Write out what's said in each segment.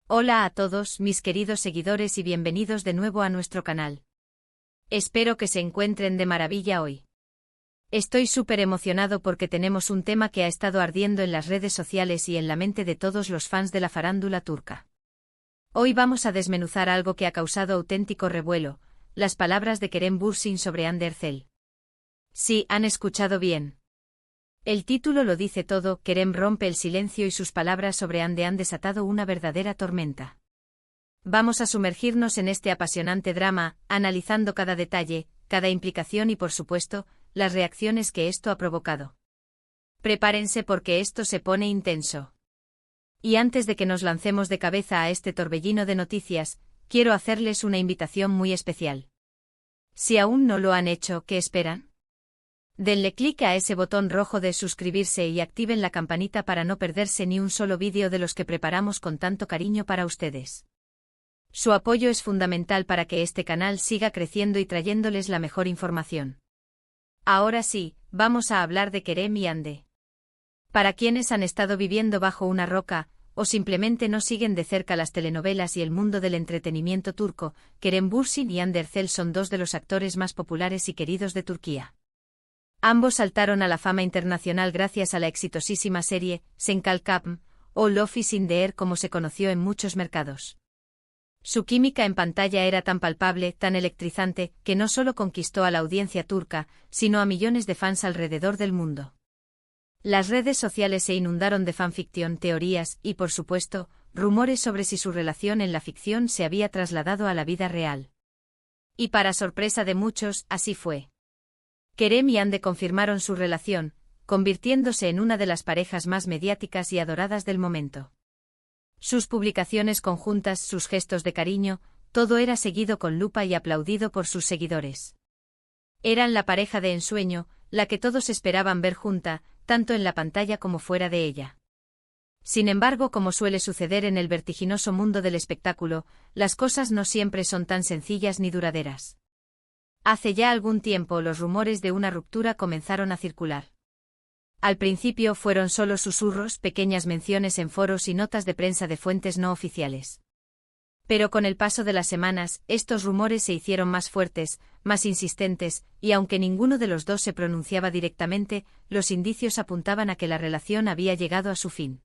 Hola a todos, mis queridos seguidores y bienvenidos de nuevo a nuestro canal. Espero que se encuentren de maravilla hoy. Estoy súper emocionado porque tenemos un tema que ha estado ardiendo en las redes sociales y en la mente de todos los fans de la farándula turca. Hoy vamos a desmenuzar algo que ha causado auténtico revuelo, las palabras de Kerem Bürsin sobre Hande Erçel. Sí, han escuchado bien. El título lo dice todo, Kerem rompe el silencio y sus palabras sobre Hande han desatado una verdadera tormenta. Vamos a sumergirnos en este apasionante drama, analizando cada detalle, cada implicación y por supuesto, las reacciones que esto ha provocado. Prepárense porque esto se pone intenso. Y antes de que nos lancemos de cabeza a este torbellino de noticias, quiero hacerles una invitación muy especial. Si aún no lo han hecho, ¿qué esperan? Denle clic a ese botón rojo de suscribirse y activen la campanita para no perderse ni un solo vídeo de los que preparamos con tanto cariño para ustedes. Su apoyo es fundamental para que este canal siga creciendo y trayéndoles la mejor información. Ahora sí, vamos a hablar de Kerem y Hande. Para quienes han estado viviendo bajo una roca, o simplemente no siguen de cerca las telenovelas y el mundo del entretenimiento turco, Kerem Bürsin y Hande Erçel son dos de los actores más populares y queridos de Turquía. Ambos saltaron a la fama internacional gracias a la exitosísima serie Sen Kalkapm, o Love is in the Air como se conoció en muchos mercados. Su química en pantalla era tan palpable, tan electrizante, que no solo conquistó a la audiencia turca, sino a millones de fans alrededor del mundo. Las redes sociales se inundaron de fanfiction, teorías y, por supuesto, rumores sobre si su relación en la ficción se había trasladado a la vida real. Y para sorpresa de muchos, así fue. Kerem y Hande confirmaron su relación, convirtiéndose en una de las parejas más mediáticas y adoradas del momento. Sus publicaciones conjuntas, sus gestos de cariño, todo era seguido con lupa y aplaudido por sus seguidores. Eran la pareja de ensueño, la que todos esperaban ver junta, tanto en la pantalla como fuera de ella. Sin embargo, como suele suceder en el vertiginoso mundo del espectáculo, las cosas no siempre son tan sencillas ni duraderas. Hace ya algún tiempo los rumores de una ruptura comenzaron a circular. Al principio fueron solo susurros, pequeñas menciones en foros y notas de prensa de fuentes no oficiales. Pero con el paso de las semanas, estos rumores se hicieron más fuertes, más insistentes, y aunque ninguno de los dos se pronunciaba directamente, los indicios apuntaban a que la relación había llegado a su fin.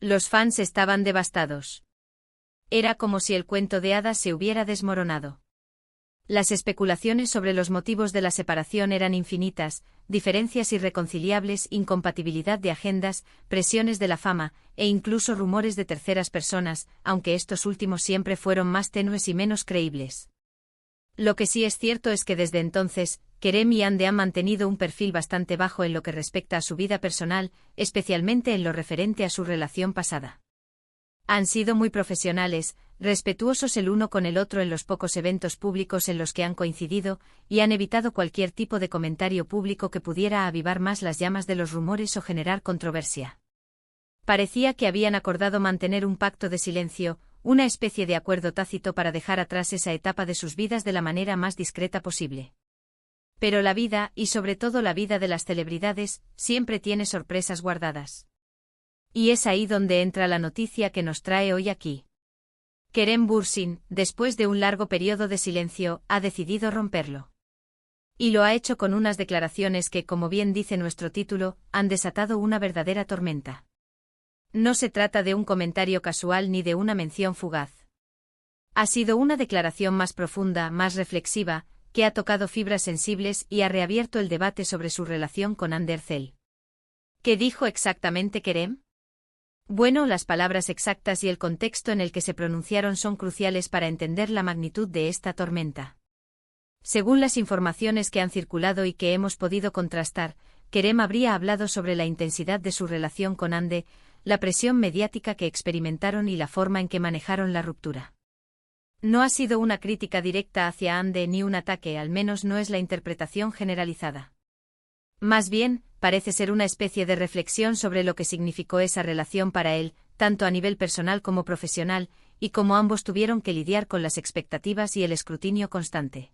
Los fans estaban devastados. Era como si el cuento de hadas se hubiera desmoronado. Las especulaciones sobre los motivos de la separación eran infinitas, diferencias irreconciliables, incompatibilidad de agendas, presiones de la fama, e incluso rumores de terceras personas, aunque estos últimos siempre fueron más tenues y menos creíbles. Lo que sí es cierto es que desde entonces, Kerem y Hande han mantenido un perfil bastante bajo en lo que respecta a su vida personal, especialmente en lo referente a su relación pasada. Han sido muy profesionales, respetuosos el uno con el otro en los pocos eventos públicos en los que han coincidido, y han evitado cualquier tipo de comentario público que pudiera avivar más las llamas de los rumores o generar controversia. Parecía que habían acordado mantener un pacto de silencio, una especie de acuerdo tácito para dejar atrás esa etapa de sus vidas de la manera más discreta posible. Pero la vida, y sobre todo la vida de las celebridades, siempre tiene sorpresas guardadas. Y es ahí donde entra la noticia que nos trae hoy aquí. Kerem Bürsin, después de un largo periodo de silencio, ha decidido romperlo. Y lo ha hecho con unas declaraciones que, como bien dice nuestro título, han desatado una verdadera tormenta. No se trata de un comentario casual ni de una mención fugaz. Ha sido una declaración más profunda, más reflexiva, que ha tocado fibras sensibles y ha reabierto el debate sobre su relación con Hande Erçel. ¿Qué dijo exactamente Kerem? Bueno, las palabras exactas y el contexto en el que se pronunciaron son cruciales para entender la magnitud de esta tormenta. Según las informaciones que han circulado y que hemos podido contrastar, Kerem habría hablado sobre la intensidad de su relación con Hande, la presión mediática que experimentaron y la forma en que manejaron la ruptura. No ha sido una crítica directa hacia Hande ni un ataque, al menos no es la interpretación generalizada. Más bien, parece ser una especie de reflexión sobre lo que significó esa relación para él, tanto a nivel personal como profesional, y cómo ambos tuvieron que lidiar con las expectativas y el escrutinio constante.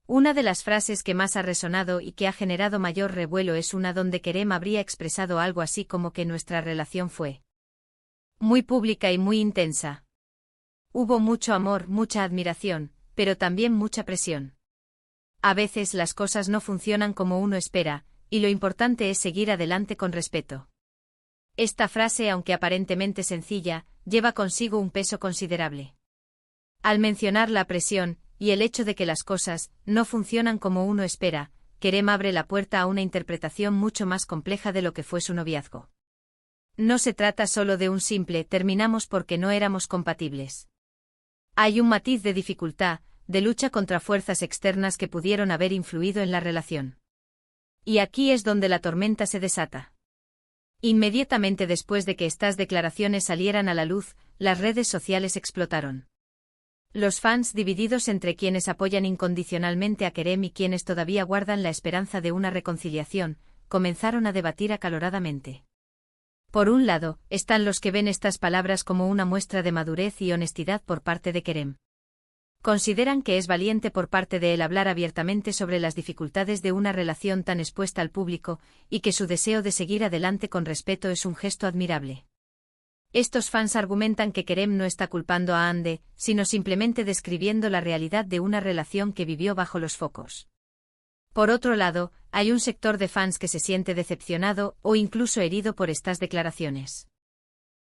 Una de las frases que más ha resonado y que ha generado mayor revuelo es una donde Kerem habría expresado algo así como que nuestra relación fue Muy pública y muy intensa. Hubo mucho amor, mucha admiración, pero también mucha presión. A veces las cosas no funcionan como uno espera, y lo importante es seguir adelante con respeto. Esta frase, aunque aparentemente sencilla, lleva consigo un peso considerable. Al mencionar la presión, y el hecho de que las cosas no funcionan como uno espera, Kerem abre la puerta a una interpretación mucho más compleja de lo que fue su noviazgo. No se trata solo de un simple terminamos porque no éramos compatibles. Hay un matiz de dificultad, de lucha contra fuerzas externas que pudieron haber influido en la relación. Y aquí es donde la tormenta se desata. Inmediatamente después de que estas declaraciones salieran a la luz, las redes sociales explotaron. Los fans divididos entre quienes apoyan incondicionalmente a Kerem y quienes todavía guardan la esperanza de una reconciliación, comenzaron a debatir acaloradamente. Por un lado, están los que ven estas palabras como una muestra de madurez y honestidad por parte de Kerem. Consideran que es valiente por parte de él hablar abiertamente sobre las dificultades de una relación tan expuesta al público, y que su deseo de seguir adelante con respeto es un gesto admirable. Estos fans argumentan que Kerem no está culpando a Hande, sino simplemente describiendo la realidad de una relación que vivió bajo los focos. Por otro lado, hay un sector de fans que se siente decepcionado o incluso herido por estas declaraciones.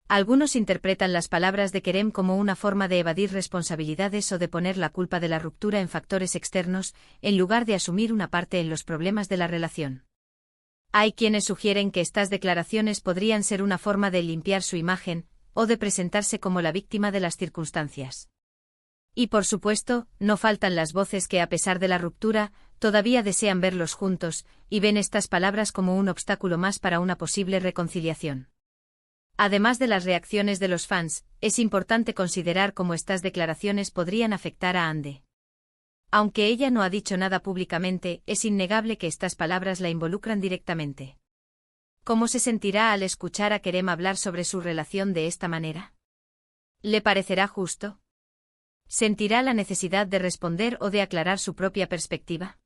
Algunos interpretan las palabras de Kerem como una forma de evadir responsabilidades o de poner la culpa de la ruptura en factores externos, en lugar de asumir una parte en los problemas de la relación. Hay quienes sugieren que estas declaraciones podrían ser una forma de limpiar su imagen, o de presentarse como la víctima de las circunstancias. Y por supuesto, no faltan las voces que a pesar de la ruptura, todavía desean verlos juntos, y ven estas palabras como un obstáculo más para una posible reconciliación. Además de las reacciones de los fans, es importante considerar cómo estas declaraciones podrían afectar a Hande. Aunque ella no ha dicho nada públicamente, es innegable que estas palabras la involucran directamente. ¿Cómo se sentirá al escuchar a Kerem hablar sobre su relación de esta manera? ¿Le parecerá justo? ¿Sentirá la necesidad de responder o de aclarar su propia perspectiva?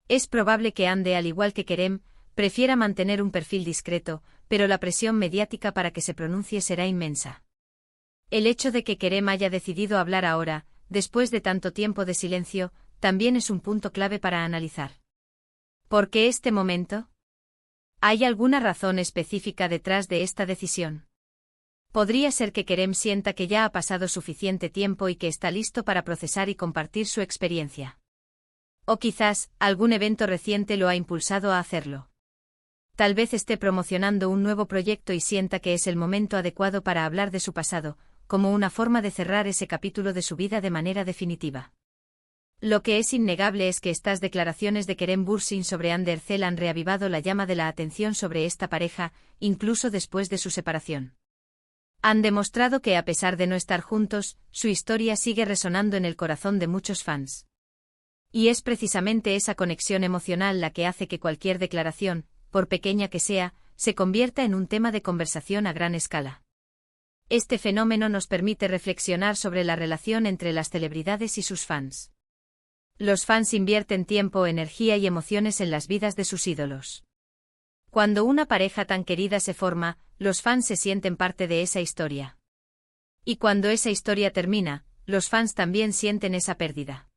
Es probable que Hande, al igual que Kerem, prefiera mantener un perfil discreto, pero la presión mediática para que se pronuncie será inmensa. El hecho de que Kerem haya decidido hablar ahora, después de tanto tiempo de silencio, también es un punto clave para analizar. ¿Por qué este momento? ¿Hay alguna razón específica detrás de esta decisión? Podría ser que Kerem sienta que ya ha pasado suficiente tiempo y que está listo para procesar y compartir su experiencia. O quizás, algún evento reciente lo ha impulsado a hacerlo. Tal vez esté promocionando un nuevo proyecto y sienta que es el momento adecuado para hablar de su pasado, como una forma de cerrar ese capítulo de su vida de manera definitiva. Lo que es innegable es que estas declaraciones de Kerem Bürsin sobre Hande Erçel han reavivado la llama de la atención sobre esta pareja, incluso después de su separación. Han demostrado que a pesar de no estar juntos, su historia sigue resonando en el corazón de muchos fans. Y es precisamente esa conexión emocional la que hace que cualquier declaración, por pequeña que sea, se convierta en un tema de conversación a gran escala. Este fenómeno nos permite reflexionar sobre la relación entre las celebridades y sus fans. Los fans invierten tiempo, energía y emociones en las vidas de sus ídolos. Cuando una pareja tan querida se forma, los fans se sienten parte de esa historia. Y cuando esa historia termina, los fans también sienten esa pérdida.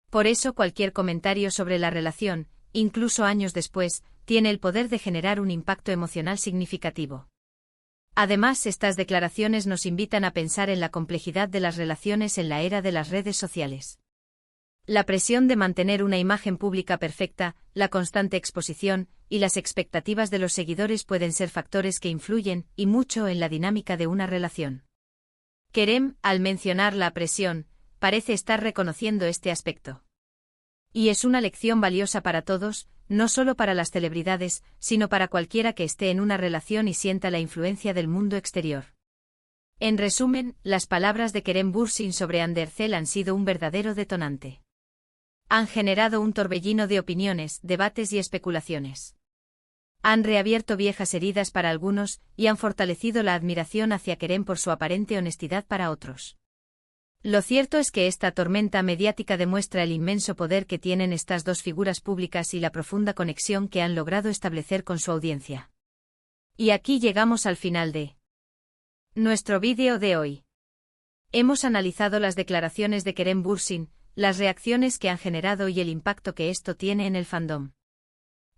Por eso cualquier comentario sobre la relación, incluso años después, tiene el poder de generar un impacto emocional significativo. Además, estas declaraciones nos invitan a pensar en la complejidad de las relaciones en la era de las redes sociales. La presión de mantener una imagen pública perfecta, la constante exposición, y las expectativas de los seguidores pueden ser factores que influyen, y mucho, en la dinámica de una relación. Kerem, al mencionar la presión, parece estar reconociendo este aspecto. Y es una lección valiosa para todos, no solo para las celebridades, sino para cualquiera que esté en una relación y sienta la influencia del mundo exterior. En resumen, las palabras de Kerem Bürsin sobre Hande Erçel han sido un verdadero detonante. Han generado un torbellino de opiniones, debates y especulaciones. Han reabierto viejas heridas para algunos, y han fortalecido la admiración hacia Kerem por su aparente honestidad para otros. Lo cierto es que esta tormenta mediática demuestra el inmenso poder que tienen estas dos figuras públicas y la profunda conexión que han logrado establecer con su audiencia. Y aquí llegamos al final de Nuestro vídeo de hoy. Hemos analizado las declaraciones de Kerem Bürsin, las reacciones que han generado y el impacto que esto tiene en el fandom.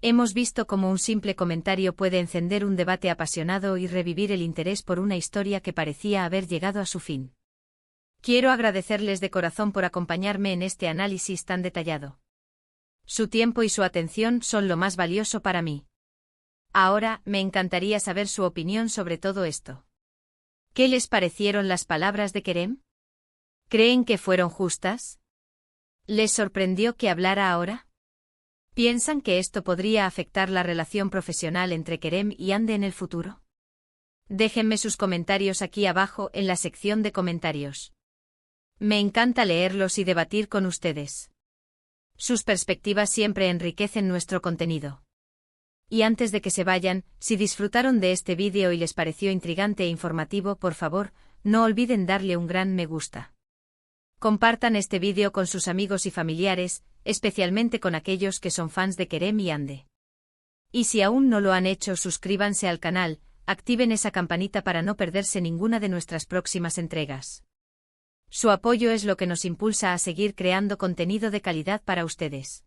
Hemos visto cómo un simple comentario puede encender un debate apasionado y revivir el interés por una historia que parecía haber llegado a su fin. Quiero agradecerles de corazón por acompañarme en este análisis tan detallado. Su tiempo y su atención son lo más valioso para mí. Ahora, me encantaría saber su opinión sobre todo esto. ¿Qué les parecieron las palabras de Kerem? ¿Creen que fueron justas? ¿Les sorprendió que hablara ahora? ¿Piensan que esto podría afectar la relación profesional entre Kerem y Hande en el futuro? Déjenme sus comentarios aquí abajo en la sección de comentarios. Me encanta leerlos y debatir con ustedes. Sus perspectivas siempre enriquecen nuestro contenido. Y antes de que se vayan, si disfrutaron de este vídeo y les pareció intrigante e informativo, por favor, no olviden darle un gran me gusta. Compartan este vídeo con sus amigos y familiares, especialmente con aquellos que son fans de Kerem y Hande. Y si aún no lo han hecho, suscríbanse al canal, activen esa campanita para no perderse ninguna de nuestras próximas entregas. Su apoyo es lo que nos impulsa a seguir creando contenido de calidad para ustedes.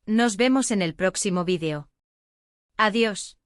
Nos vemos en el próximo vídeo. Adiós.